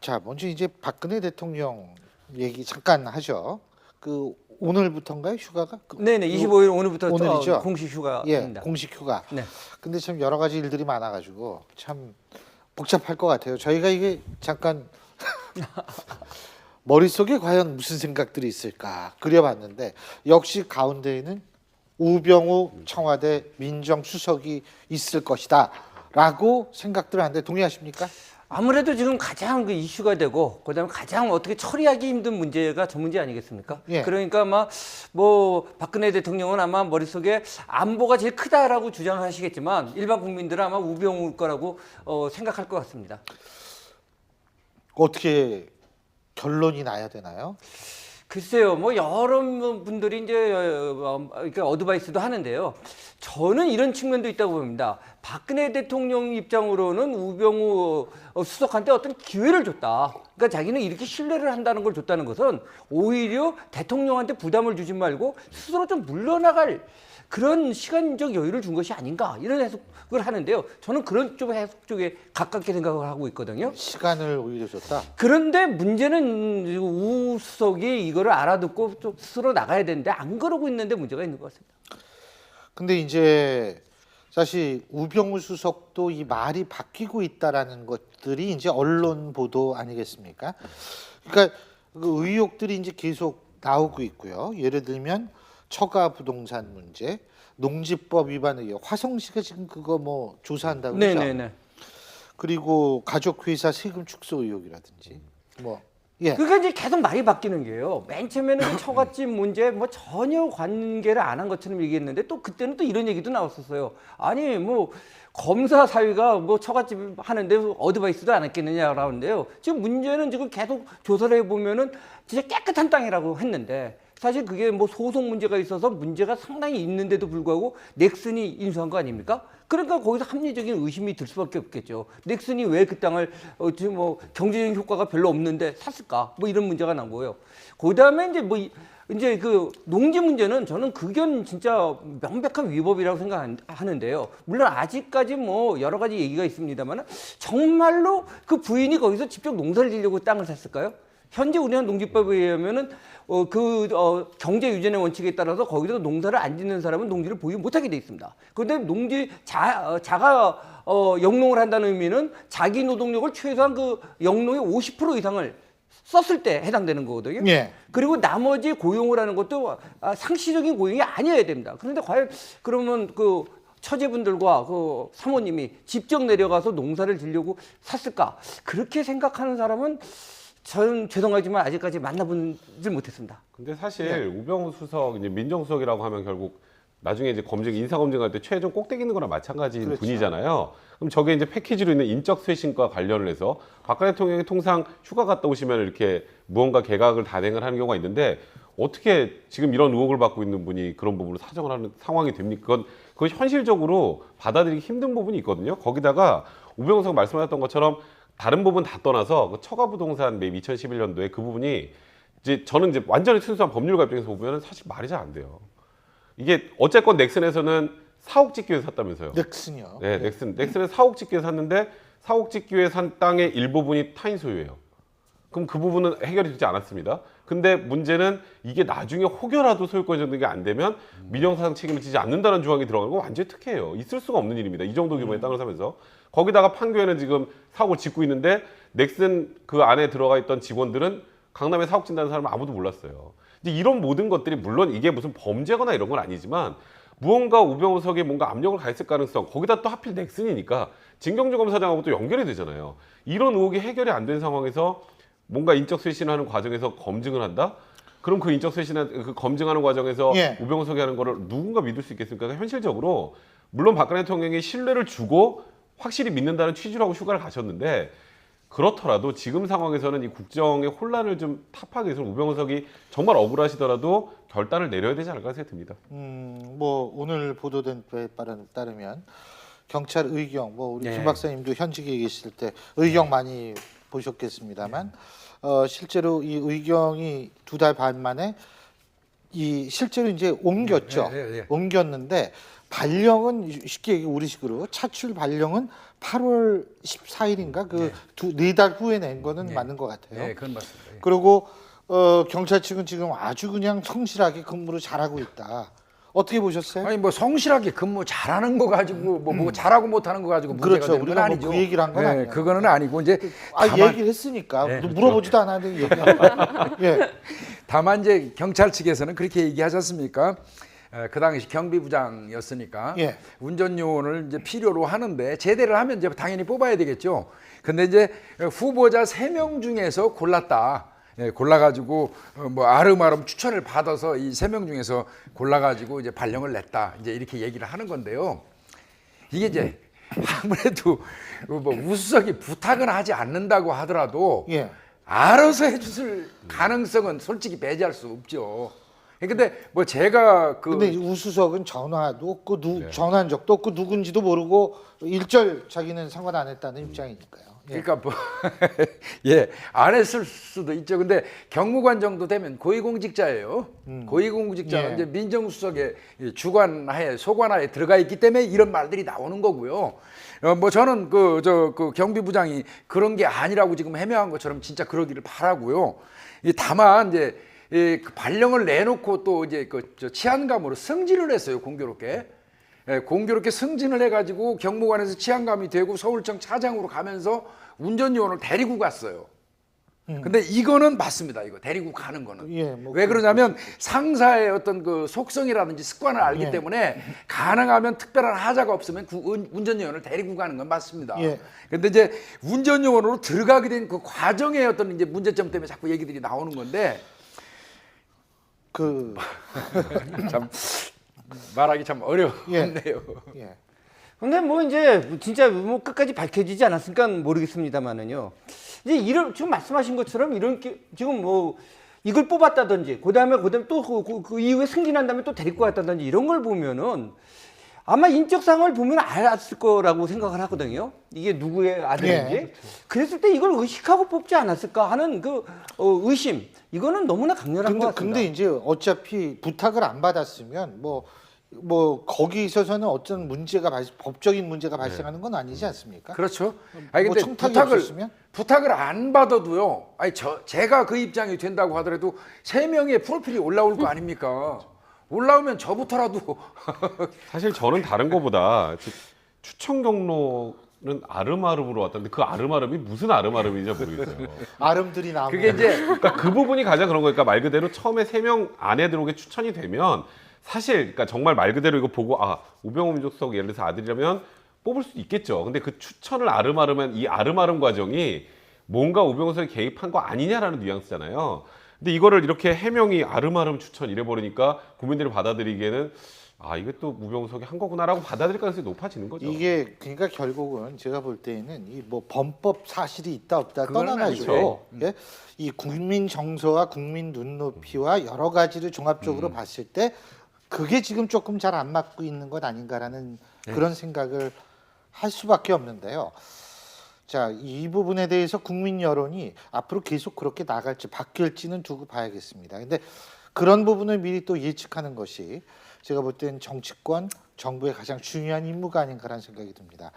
자, 먼저 이제 박근혜 대통령 얘기 잠깐 하죠. 그 오늘부터인가요, 휴가가? 네네, 25일 오늘부터 오늘이죠? 공식 예, 휴가입니다. 공식 휴가. 네. 근데 참 여러 가지 일들이 많아가지고 참 복잡할 것 같아요. 저희가 이게 잠깐 머릿속에 과연 무슨 생각들이 있을까 그려봤는데 역시 가운데에는 우병우 청와대 민정수석이 있을 것이다라고 생각들 하는데 동의하십니까? 아무래도 지금 가장 그 이슈가 되고 그다음에 가장 어떻게 처리하기 힘든 문제가 저 문제 아니겠습니까? 예. 그러니까 아마 뭐 박근혜 대통령은 아마 머릿속에 안보가 제일 크다라고 주장을 하시겠지만 일반 국민들은 아마 우병우일 거라고 생각할 것 같습니다. 어떻게 결론이 나야 되나요? 글쎄요, 뭐 여러 분들이 이제 그러니까 어드바이스도 하는데요. 저는 이런 측면도 있다고 봅니다. 박근혜 대통령 입장으로는 우병우 수석한테 어떤 기회를 줬다. 그러니까 자기는 이렇게 신뢰를 한다는 걸 줬다는 것은 오히려 대통령한테 부담을 주지 말고 스스로 좀 물러나갈 그런 시간적 여유를 준 것이 아닌가 이런 해석을 하는데요. 저는 그런 쪽 해석 쪽에 가깝게 생각을 하고 있거든요. 시간을 오히려 줬다. 그런데 문제는 우 수석이 이거를 알아듣고 좀 스스로 나가야 되는데 안 그러고 있는데 문제가 있는 것 같습니다. 근데 이제 사실 우병우 수석도 이 말이 바뀌고 있다라는 것들이 이제 언론 보도 아니겠습니까? 그러니까 그 의혹들이 이제 계속 나오고 있고요. 예를 들면 처가 부동산 문제, 농지법 위반 의혹, 화성시가 지금 그거 뭐 조사한다고 그러죠. 네네네. 그리고 가족회사 세금 축소 의혹이라든지 뭐 예. 그러니까 이제 계속 말이 바뀌는 게요. 맨 처음에는 그 처갓집 문제 뭐 전혀 관계를 안 한 것처럼 얘기했는데 또 그때는 또 이런 얘기도 나왔었어요. 아니 뭐 검사 사위가 뭐 처갓집 하는데 어드바이스도 안 했겠느냐라고 하는데요. 지금 문제는 지금 계속 조사를 해보면은 진짜 깨끗한 땅이라고 했는데 사실 그게 뭐 소송 문제가 있어서 문제가 상당히 있는데도 불구하고 넥슨이 인수한 거 아닙니까? 그러니까 거기서 합리적인 의심이 들 수밖에 없겠죠. 넥슨이 왜 그 땅을 지금 뭐 경제적인 효과가 별로 없는데 샀을까? 뭐 이런 문제가 난 거예요. 그다음에 이제 뭐 이제 그 농지 문제는 저는 그건 진짜 명백한 위법이라고 생각하는데요. 물론 아직까지 뭐 여러 가지 얘기가 있습니다만 정말로 그 부인이 거기서 직접 농사를 지려고 땅을 샀을까요? 현재 우리나라 농지법에 의하면은 경제 유전의 원칙에 따라서 거기서 농사를 안 짓는 사람은 농지를 보유 못하게 돼 있습니다. 그런데 농지 자가 영농을 한다는 의미는 자기 노동력을 최소한 그 영농의 50% 이상을 썼을 때 해당되는 거거든요. 예. 그리고 나머지 고용을 하는 것도 상시적인 고용이 아니어야 됩니다. 그런데 과연 그러면 그 처제분들과 그 사모님이 직접 내려가서 농사를 지려고 샀을까? 그렇게 생각하는 사람은 저는 죄송하지만 아직까지 만나보지 못했습니다. 근데 사실 우병우 수석, 이제 민정수석이라고 하면 결국 나중에 이제 인사 검증할 때 최종 꼭대기 있는 거랑 마찬가지인 그렇죠. 분이잖아요. 그럼 저게 이제 패키지로 있는 인적 쇄신과 관련을 해서 박근혜 대통령이 통상 휴가 갔다 오시면 이렇게 무언가 개각을 단행을 하는 경우가 있는데 어떻게 지금 이런 의혹을 받고 있는 분이 그런 부분으로 사정을 하는 상황이 됩니까? 그건 현실적으로 받아들이기 힘든 부분이 있거든요. 거기다가 우병우 수석 말씀하셨던 것처럼 다른 부분 다 떠나서 그 처가 부동산 매입 2011년도에 그 부분이 이제 저는 이제 완전히 순수한 법률가 입장에서 보면 사실 말이 잘 안 돼요. 이게 어쨌건 넥슨에서는 4억 짓기 위해서 샀다면서요. 넥슨이요. 네, 넥슨에서 4억 짓기 위해서 샀는데 4억 짓기 위해 산 땅의 일부분이 타인 소유예요. 그럼 그 부분은 해결이 되지 않았습니다. 근데 문제는 이게 나중에 혹여라도 소유권 전등이 안 되면 민형사상 책임을 지지 않는다는 조항이 들어가는 건 완전히 특혜예요. 있을 수가 없는 일입니다. 이 정도 규모의 땅을 사면서. 거기다가 판교에는 지금 사옥을 짓고 있는데 넥슨 그 안에 들어가 있던 직원들은 강남에 사옥 짓는다는 사람은 아무도 몰랐어요. 이제 이런 모든 것들이 물론 이게 무슨 범죄거나 이런 건 아니지만 무언가 우병우 석이 뭔가 압력을 가했을 가능성, 거기다 또 하필 넥슨이니까 진경주 검사장하고 또 연결이 되잖아요. 이런 의혹이 해결이 안 된 상황에서 뭔가 인적 쇄신하는 과정에서 검증을 한다? 그럼 그 인적 쇄신한 그 검증하는 과정에서 우병우 석이 하는 거를 누군가 믿을 수 있겠습니까? 현실적으로 물론 박근혜 대통령이 신뢰를 주고 확실히 믿는다는 취지로 하고 휴가를 가셨는데 그렇더라도 지금 상황에서는 이 국정의 혼란을 좀 타파하기 위해서는 우병우 석이 정말 억울하시더라도 결단을 내려야 되지 않을까 생각이 듭니다. 뭐 오늘 보도된 바에 따르면 경찰 의경, 뭐 우리 김 박사님도 현직에 계실 때 의경 많이 보셨겠습니다만 실제로 이 의경이 2달 반 만에 이 실제로 이제 옮겼죠. 옮겼는데 발령은 쉽게 얘기 우리식으로 차출 발령은 8월 14일인가 그 네 달 후에 낸 거는 맞는 것 같아요. 네, 그건 맞습니다. 예. 그리고 경찰 측은 지금 아주 그냥 성실하게 근무를 잘하고 있다. 어떻게 보셨어요? 아니 뭐 성실하게 근무 잘하는 거 가지고 뭐 잘하고 못하는 거 가지고 문제가 그렇죠. 되는 건 우리가 뭐 아니죠. 그 얘기를 한건 예, 아니에요. 그거는 아니고 이제 다만, 얘기를 했으니까 물어보지도 않았는데 얘기하는 예. 다만 이제 경찰 측에서는 그렇게 얘기하지 않습니까? 그 당시 경비부장이었으니까 예. 운전요원을 이제 필요로 하는데 제대를 하면 이제 당연히 뽑아야 되겠죠. 근데 이제 후보자 3명 중에서 골랐다. 예, 골라가지고 뭐 아름아름 추천을 받아서 이 3명 중에서 골라가지고 이제 발령을 냈다. 이제 이렇게 얘기를 하는 건데요. 이게 이제 아무래도 뭐 우수석이 부탁은 하지 않는다고 하더라도 예. 알아서 해줄 가능성은 솔직히 배제할 수 없죠. 근데 뭐 제가 근데 우수석은 전화도 없고 전화한 적도 없고 누군지도 모르고 일절 자기는 상관 안 했다는 입장이니까요. 예. 그러니까 뭐 예, 안 했을 수도 있죠. 근데 경무관 정도 되면 고위공직자예요. 고위공직자는 예. 이제 민정수석의 주관하에 소관하에 들어가 있기 때문에 이런 말들이 나오는 거고요. 뭐 저는 그 경비부장이 그런 게 아니라고 지금 해명한 것처럼 진짜 그러기를 바라고요. 다만 이제 그 발령을 내놓고 또 이제 저 치안감으로 승진을 했어요. 공교롭게. 예, 공교롭게 승진을 해가지고 경무관에서 치안감이 되고 서울청 차장으로 가면서 운전요원을 데리고 갔어요. 근데 이거는 맞습니다. 이거 데리고 가는 거는. 예, 뭐 왜 그러냐면 상사의 어떤 그 속성이라든지 습관을 알기 예. 때문에 가능하면 특별한 하자가 없으면 그 운전요원을 데리고 가는 건 맞습니다. 예. 근데 이제 운전요원으로 들어가게 된 그 과정의 어떤 이제 문제점 때문에 자꾸 얘기들이 나오는 건데 참 말하기 참 어려운데요. 예. 근데 뭐 이제 진짜 뭐 끝까지 밝혀지지 않았으니까 모르겠습니다만은요. 이제 이런 지금 말씀하신 것처럼 이런 지금 뭐 이걸 뽑았다든지 그다음에 또 그 이후에 승진한 다음에 또 데리고 갔다든지 이런 걸 보면은 아마 인적사항을 보면 알았을 거라고 생각을 하거든요. 이게 누구의 아들인지. 예. 그랬을 때 이걸 의식하고 뽑지 않았을까 하는 그 의심. 이거는 너무나 강렬한 것 같습니다. 근데 이제 어차피 부탁을 안 받았으면 뭐 거기 있어서는 어떤 법적인 문제가 발생하는 건 아니지 않습니까? 그렇죠. 아니 뭐 근데 청탁이 없었으면? 부탁을 안 받아도요. 아니 제가 그 입장이 된다고 하더라도 3명의 프로필이 올라올 거 아닙니까? 올라오면 저부터라도 사실 저는 다른 거보다 추천 경로는 아름아름으로 왔다는데 그 아름아름이 무슨 아름아름인지 모르겠어요. 아름들이 나오고 그게 이제 그러니까 그 부분이 가장 그런 거니까 말 그대로 처음에 3명 안에 들어오게 추천이 되면 사실 그러니까 정말 말 그대로 이거 보고 우병우 민족수석 예를 들어서 아들이라면 뽑을 수도 있겠죠. 근데 그 추천을 아름아름한 이 아름아름 과정이 뭔가 우병우 수석이 개입한 거 아니냐라는 뉘앙스잖아요. 근데 이거를 이렇게 해명이 아름아름 추천 이래 버리니까 국민들이 받아들이기에는 이게 또 우병우 수석이 한 거구나라고 받아들일 가능성이 높아지는 거죠. 이게 그러니까 결국은 제가 볼 때에는 이 뭐 범법 사실이 있다 없다 그건 떠나가지고 이 국민 정서와 국민 눈높이와 여러 가지를 종합적으로 봤을 때 그게 지금 조금 잘 안 맞고 있는 것 아닌가라는 그런 생각을 할 수밖에 없는데요. 자, 이 부분에 대해서 국민 여론이 앞으로 계속 그렇게 나갈지 바뀔지는 두고 봐야겠습니다. 근데 그런 부분을 미리 또 예측하는 것이 제가 볼 땐 정치권, 정부의 가장 중요한 임무가 아닌가라는 생각이 듭니다.